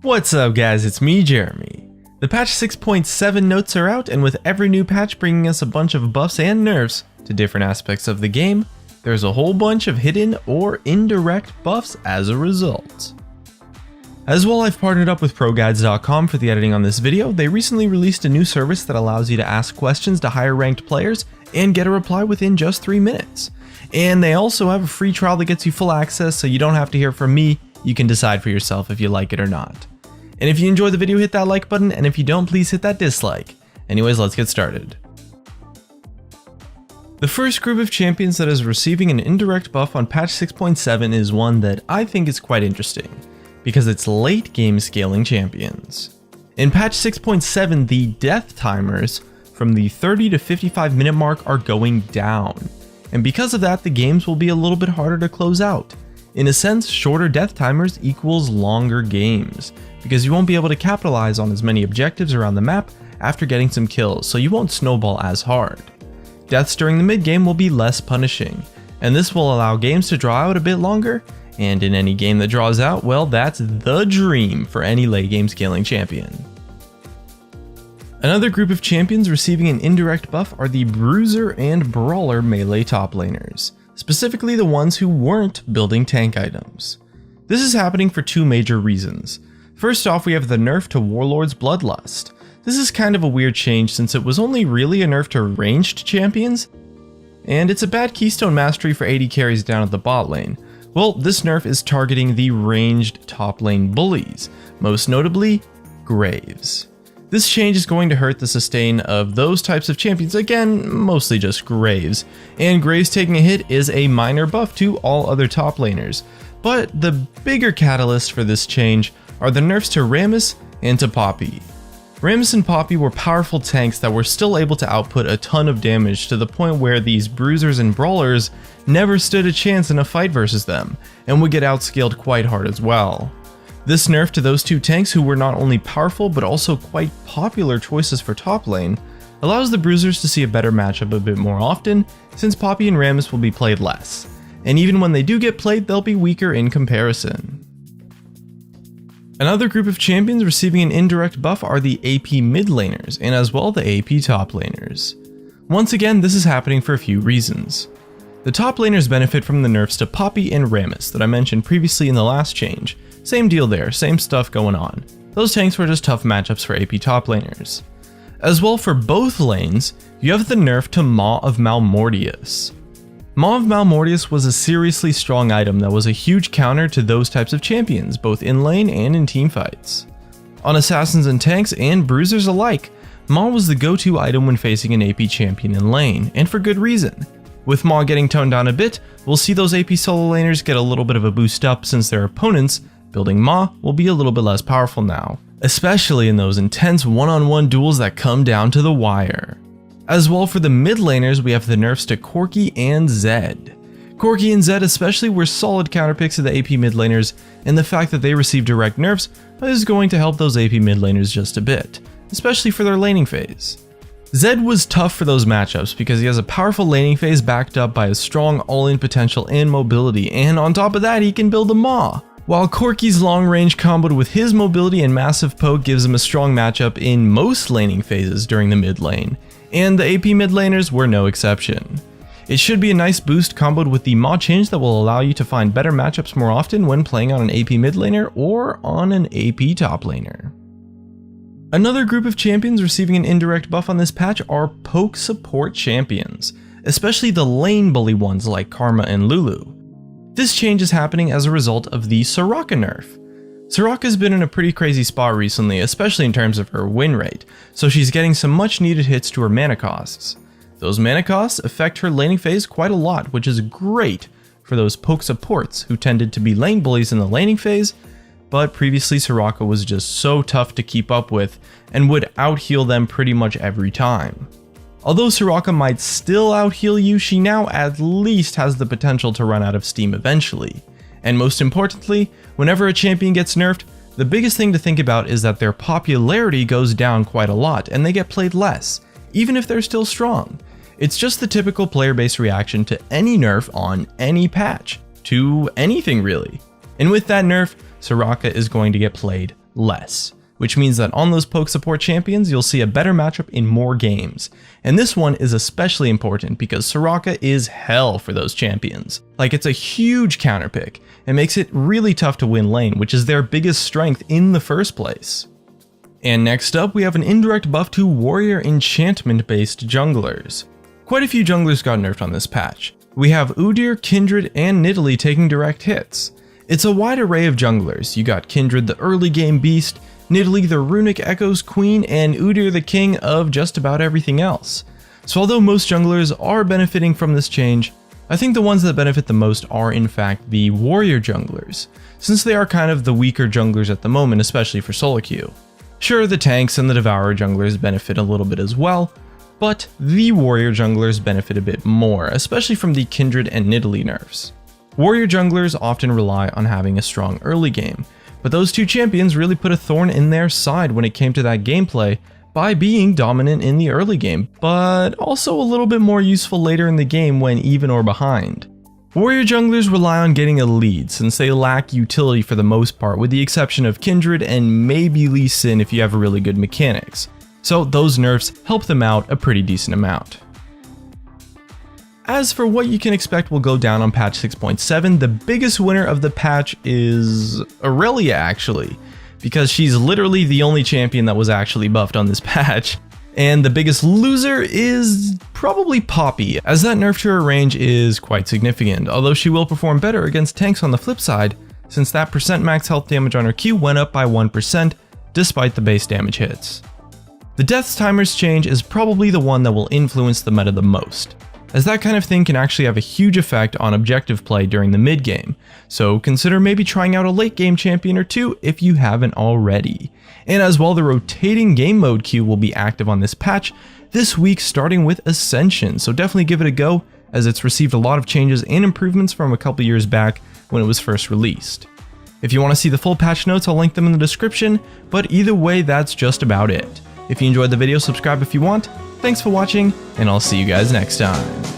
What's up guys, it's me Jeremy. The patch 6.7 notes are out, and with every new patch bringing us a bunch of buffs and nerfs to different aspects of the game, there's a whole bunch of hidden or indirect buffs as a result. As well, I've partnered up with ProGuides.com for the editing on this video. They recently released a new service that allows you to ask questions to higher ranked players and get a reply within just 3 minutes. And they also have a free trial that gets you full access, so you don't have to hear from me, you can decide for yourself if you like it or not. And if you enjoyed the video, hit that like button, and if you don't, please hit that dislike. Anyways, let's get started. The first group of champions that is receiving an indirect buff on patch 6.7 is one that I think is quite interesting, because it's late game scaling champions. In patch 6.7, the death timers from the 30 to 55 minute mark are going down, and because of that, the games will be a little bit harder to close out. In a sense, shorter death timers equals longer games, because you won't be able to capitalize on as many objectives around the map after getting some kills, so you won't snowball as hard. Deaths during the mid game will be less punishing, and this will allow games to draw out a bit longer, and in any game that draws out, well, that's the dream for any late game scaling champion. Another group of champions receiving an indirect buff are the Bruiser and Brawler melee top laners, specifically the ones who weren't building tank items. This is happening for two major reasons. First off, we have the nerf to Warlord's Bloodlust. This is kind of a weird change since it was only really a nerf to ranged champions, and it's a bad keystone mastery for AD carries down at the bot lane. Well, this nerf is targeting the ranged top lane bullies, most notably Graves. This change is going to hurt the sustain of those types of champions, again, mostly just Graves, and Graves taking a hit is a minor buff to all other top laners. But the bigger catalyst for this change are the nerfs to Rammus and to Poppy. Rammus and Poppy were powerful tanks that were still able to output a ton of damage to the point where these Bruisers and Brawlers never stood a chance in a fight versus them, and would get outscaled quite hard as well. This nerf to those two tanks, who were not only powerful but also quite popular choices for top lane, allows the Bruisers to see a better matchup a bit more often, since Poppy and Rammus will be played less, and even when they do get played, they'll be weaker in comparison. Another group of champions receiving an indirect buff are the AP mid laners, and as well the AP top laners. Once again, this is happening for a few reasons. The top laners benefit from the nerfs to Poppy and Rammus that I mentioned previously in the last change. Same deal there, same stuff going on. Those tanks were just tough matchups for AP top laners. As well, for both lanes, you have the nerf to Maw of Malmortius. Maw of Malmortius was a seriously strong item that was a huge counter to those types of champions, both in lane and in teamfights. On assassins and tanks and bruisers alike, Maw was the go-to item when facing an AP champion in lane, and for good reason. With Maw getting toned down a bit, we'll see those AP solo laners get a little bit of a boost up since their opponents building Maw will be a little bit less powerful now, especially in those intense one-on-one duels that come down to the wire. As well, for the mid laners, we have the nerfs to Corki and Zed. Corki and Zed especially were solid counterpicks to the AP mid laners, and the fact that they received direct nerfs is going to help those AP mid laners just a bit, especially for their laning phase. Zed was tough for those matchups because he has a powerful laning phase backed up by a strong all-in potential and mobility, and on top of that he can build a Maw. While Corki's long range comboed with his mobility and massive poke gives him a strong matchup in most laning phases during the mid lane, and the AP mid laners were no exception. It should be a nice boost comboed with the Maw change that will allow you to find better matchups more often when playing on an AP mid laner or on an AP top laner. Another group of champions receiving an indirect buff on this patch are poke support champions, especially the lane bully ones like Karma and Lulu. This change is happening as a result of the Soraka nerf. Soraka's been in a pretty crazy spot recently, especially in terms of her win rate, so she's getting some much needed hits to her mana costs. Those mana costs affect her laning phase quite a lot, which is great for those poke supports who tended to be lane bullies in the laning phase, but previously Soraka was just so tough to keep up with and would out-heal them pretty much every time. Although Soraka might still out-heal you, she now at least has the potential to run out of steam eventually. And most importantly, whenever a champion gets nerfed, the biggest thing to think about is that their popularity goes down quite a lot and they get played less, even if they're still strong. It's just the typical player-based reaction to any nerf on any patch, to anything really. And with that nerf, Soraka is going to get played less, which means that on those poke support champions, you'll see a better matchup in more games. And this one is especially important because Soraka is hell for those champions. Like, it's a huge counter pick and makes it really tough to win lane, which is their biggest strength in the first place. And next up, we have an indirect buff to warrior enchantment based junglers. Quite a few junglers got nerfed on this patch. We have Udyr, Kindred, and Nidalee taking direct hits. It's a wide array of junglers. You got Kindred, the early game beast, Nidalee, the runic echoes queen, and Udyr, the king of just about everything else. So although most junglers are benefiting from this change, I think the ones that benefit the most are in fact the warrior junglers, since they are kind of the weaker junglers at the moment, especially for solo queue. Sure, the tanks and the devourer junglers benefit a little bit as well, but the warrior junglers benefit a bit more, especially from the Kindred and Nidalee nerfs. Warrior junglers often rely on having a strong early game, but those two champions really put a thorn in their side when it came to that gameplay by being dominant in the early game, but also a little bit more useful later in the game when even or behind. Warrior junglers rely on getting a lead since they lack utility for the most part, with the exception of Kindred and maybe Lee Sin if you have really good mechanics. So those nerfs help them out a pretty decent amount. As for what you can expect will go down on patch 6.7, the biggest winner of the patch is Aurelia actually, because she's literally the only champion that was actually buffed on this patch. And the biggest loser is probably Poppy, as that nerf to her range is quite significant, although she will perform better against tanks on the flip side, since that percent max health damage on her Q went up by 1% despite the base damage hits. The deaths timers change is probably the one that will influence the meta the most, as that kind of thing can actually have a huge effect on objective play during the mid game, so consider maybe trying out a late game champion or two if you haven't already. And as well, the rotating game mode queue will be active on this patch this week, starting with Ascension, so definitely give it a go, as it's received a lot of changes and improvements from a couple years back when it was first released. If you want to see the full patch notes, I'll link them in the description, but either way, that's just about it. If you enjoyed the video, subscribe if you want. Thanks for watching, and I'll see you guys next time.